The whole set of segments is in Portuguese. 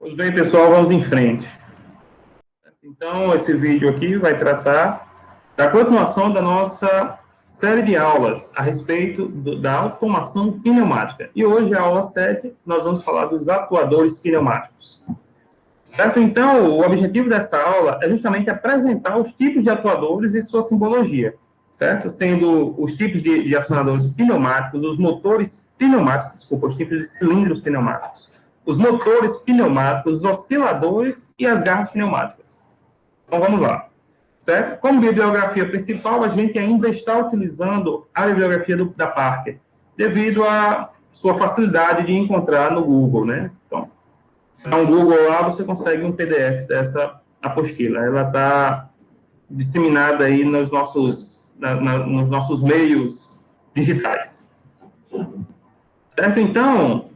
Pois bem, pessoal, vamos em frente. Então, esse vídeo aqui vai tratar da continuação da nossa série de aulas a respeito da automação pneumática. E hoje, a aula 7, nós vamos falar dos atuadores pneumáticos. Certo? Então, o objetivo dessa aula é justamente apresentar os tipos de atuadores e sua simbologia, certo? Sendo os tipos de acionadores pneumáticos, os motores pneumáticos, desculpa, os tipos de cilindros pneumáticos, os motores pneumáticos, os osciladores e as garras pneumáticas. Então, vamos lá. Certo? Como bibliografia principal, a gente ainda está utilizando a bibliografia da Parker, devido à sua facilidade de encontrar no Google, né? Então, se dá um Google lá, você consegue um PDF dessa apostila. Ela está disseminada aí nos nossos meios digitais. Certo? Então,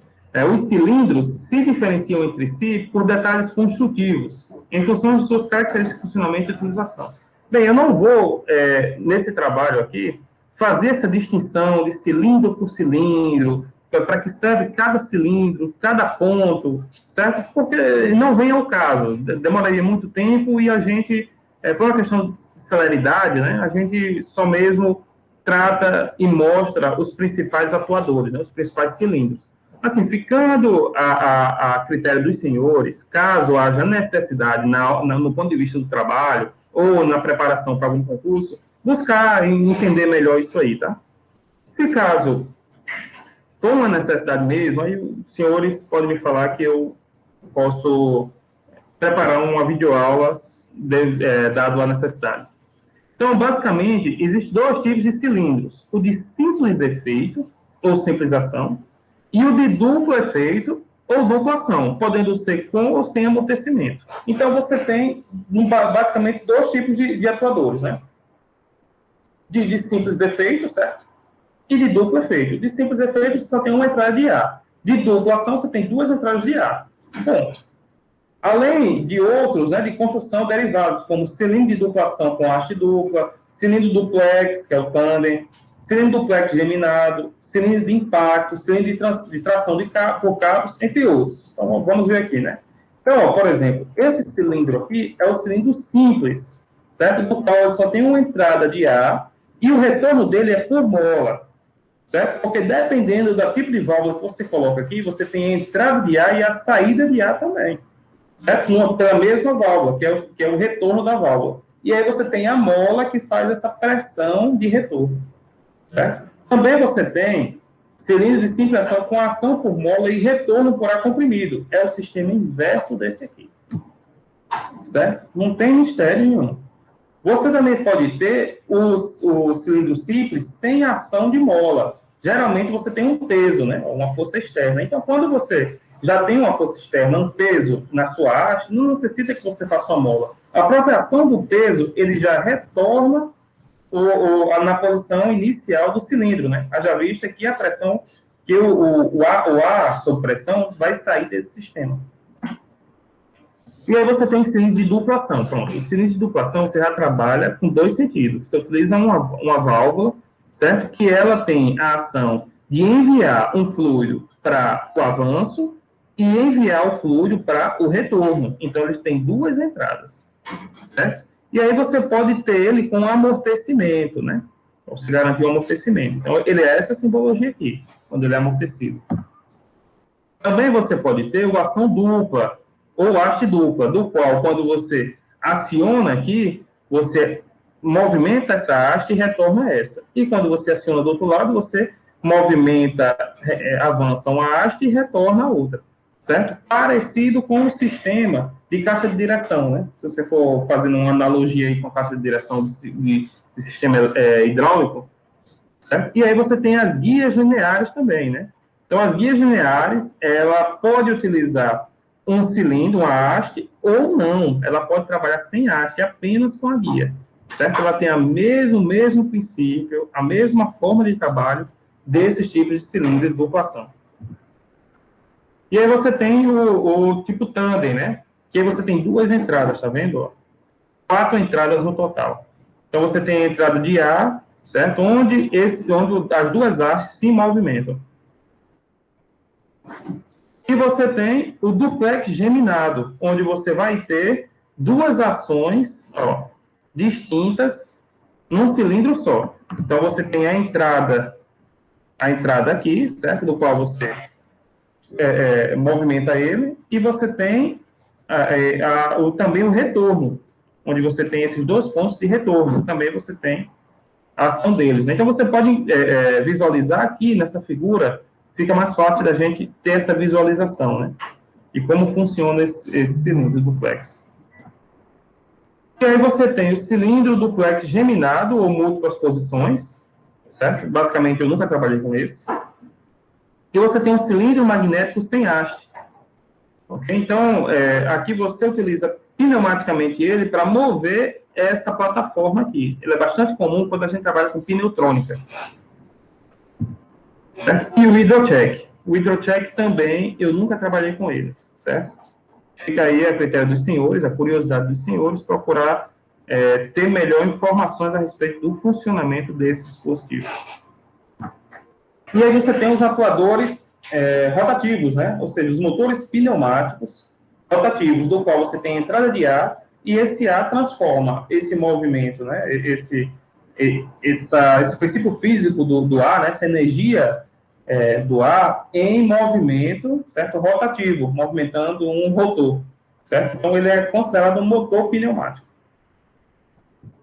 os cilindros se diferenciam entre si por detalhes construtivos, em função de suas características de funcionamento e utilização. Bem, eu não vou, nesse trabalho aqui, fazer essa distinção de cilindro por cilindro, para que serve cada cilindro, cada ponto, certo? Porque não vem ao caso, demoraria muito tempo e a gente, por uma questão de celeridade, né, a gente só mesmo trata e mostra os principais atuadores, né, os principais cilindros. Assim, ficando a critério dos senhores, caso haja necessidade no ponto de vista do trabalho ou na preparação para algum concurso, buscar entender melhor isso aí, tá? Se caso for uma necessidade mesmo, aí os senhores podem me falar que eu posso preparar uma videoaula dado a necessidade. Então, basicamente, existem dois tipos de cilindros. O de simples efeito, ou simplização, e o de duplo efeito, ou dupla ação, podendo ser com ou sem amortecimento. Então, você tem, basicamente, dois tipos de atuadores, né? De simples efeito, certo? E de duplo efeito. De simples efeito, você só tem uma entrada de ar. De dupla ação, você tem duas entradas de ar. Ponto. Além de outros, né, de construção derivados, como cilindro de dupla ação com haste dupla, cilindro duplex, que é o tandem, cilindro duplex geminado, cilindro de impacto, cilindro de tração por cabos, entre outros. Então, vamos ver aqui, né? Então, ó, por exemplo, esse cilindro aqui é o cilindro simples, certo? No qual ele só tem uma entrada de ar e o retorno dele é por mola. Certo? Porque dependendo do tipo de válvula que você coloca aqui, você tem a entrada de ar e a saída de ar também. Certo? Pela mesma válvula, que é o retorno da válvula. E aí você tem a mola que faz essa pressão de retorno. Certo? Também você tem cilindro de simples ação com ação por mola e retorno por ar comprimido. É o sistema inverso desse aqui. Certo? Não tem mistério nenhum. Você também pode ter o cilindro simples sem ação de mola. Geralmente você tem um peso, né? Uma força externa. Então, quando você já tem uma força externa, um peso na sua haste, não necessita que você faça uma mola. A própria ação do peso, ele já retorna na posição inicial do cilindro, né? Haja vista que a pressão, que o ar sob pressão vai sair desse sistema. E aí você tem cilindro de dupla ação. Pronto, o cilindro de dupla ação você já trabalha com dois sentidos. Você utiliza uma válvula, certo? Que ela tem a ação de enviar um fluido para o avanço e enviar o fluido para o retorno. Então, ele tem duas entradas, certo? E aí você pode ter ele com amortecimento, né? Você garantir o amortecimento. Então, ele é essa simbologia aqui, quando ele é amortecido. Também você pode ter a ação dupla, ou haste dupla, do qual, quando você aciona aqui, você movimenta essa haste e retorna essa. E quando você aciona do outro lado, você movimenta, avança uma haste e retorna a outra, certo? Parecido com o sistema de caixa de direção, né? Se você for fazendo uma analogia aí com a caixa de direção de sistema hidráulico, certo? E aí você tem as guias lineares também, né? Então, as guias lineares, ela pode utilizar um cilindro, uma haste, ou não. Ela pode trabalhar sem haste, apenas com a guia. Certo? Ela tem o mesmo princípio, a mesma forma de trabalho desses tipos de cilindro de dupla ação. E aí você tem o tipo tandem, né? Que aí você tem duas entradas, tá vendo? 4 entradas no total. Então, você tem a entrada de ar, certo? Onde as duas hastes se movimentam. E você tem o duplex geminado, onde você vai ter duas ações distintas num cilindro só. Então, você tem a entrada aqui, certo? Do qual você movimenta ele, e você tem também o retorno, onde você tem esses dois pontos de retorno. Também você tem a ação deles, né? Então, você pode visualizar aqui nessa figura, fica mais fácil da gente ter essa visualização, né? E como funciona esse cilindro duplex. E aí você tem o cilindro duplex geminado, ou múltiplas posições, certo? Basicamente, eu nunca trabalhei com esse. E você tem um cilindro magnético sem haste. Okay? Então, aqui você utiliza pneumaticamente ele para mover essa plataforma aqui. Ele é bastante comum quando a gente trabalha com pneutrônica. Certo? E o hidrocheck. O hidrocheck também, eu nunca trabalhei com ele, certo? Fica aí a critério dos senhores, a curiosidade dos senhores, procurar ter melhor informações a respeito do funcionamento desse dispositivo. E aí você tem os atuadores rotativos, né? Ou seja, os motores pneumáticos rotativos, do qual você tem entrada de ar, e esse ar transforma esse movimento, né? Esse princípio físico do ar, né? Essa energia do ar em movimento, certo? Rotativo, movimentando um rotor, certo? Então, ele é considerado um motor pneumático.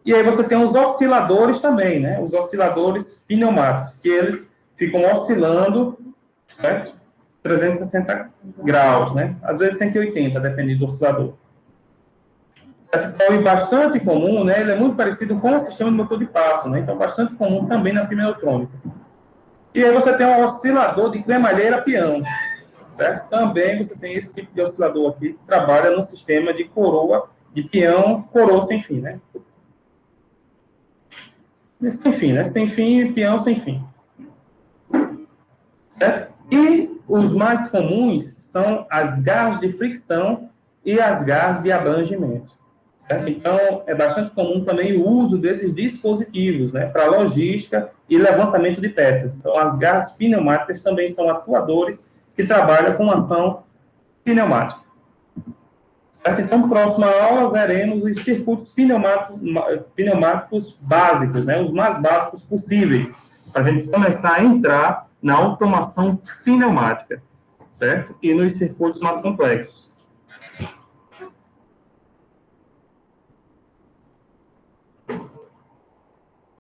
E aí você tem os osciladores também, né? Os osciladores pneumáticos, que eles ficam oscilando, certo? 360 graus, né? Às vezes 180, dependendo do oscilador. Certo? Então, é bastante comum, né? Ele é muito parecido com o sistema de motor de passo, né? Então, bastante comum também na pneutrônica. E aí você tem um oscilador de cremalheira peão, certo? Também você tem esse tipo de oscilador aqui, que trabalha no sistema de coroa, de peão, coroa sem fim, né? Sem fim, né? Sem fim, peão sem fim. Certo? E os mais comuns são as garras de fricção e as garras de abrangimento. Certo? Então, é bastante comum também o uso desses dispositivos, né, para logística e levantamento de peças. Então, as garras pneumáticas também são atuadores que trabalham com ação pneumática. Certo? Então, próxima aula, veremos os circuitos pneumáticos básicos, né, os mais básicos possíveis, para a gente começar a entrar na automação pneumática, certo? E nos circuitos mais complexos.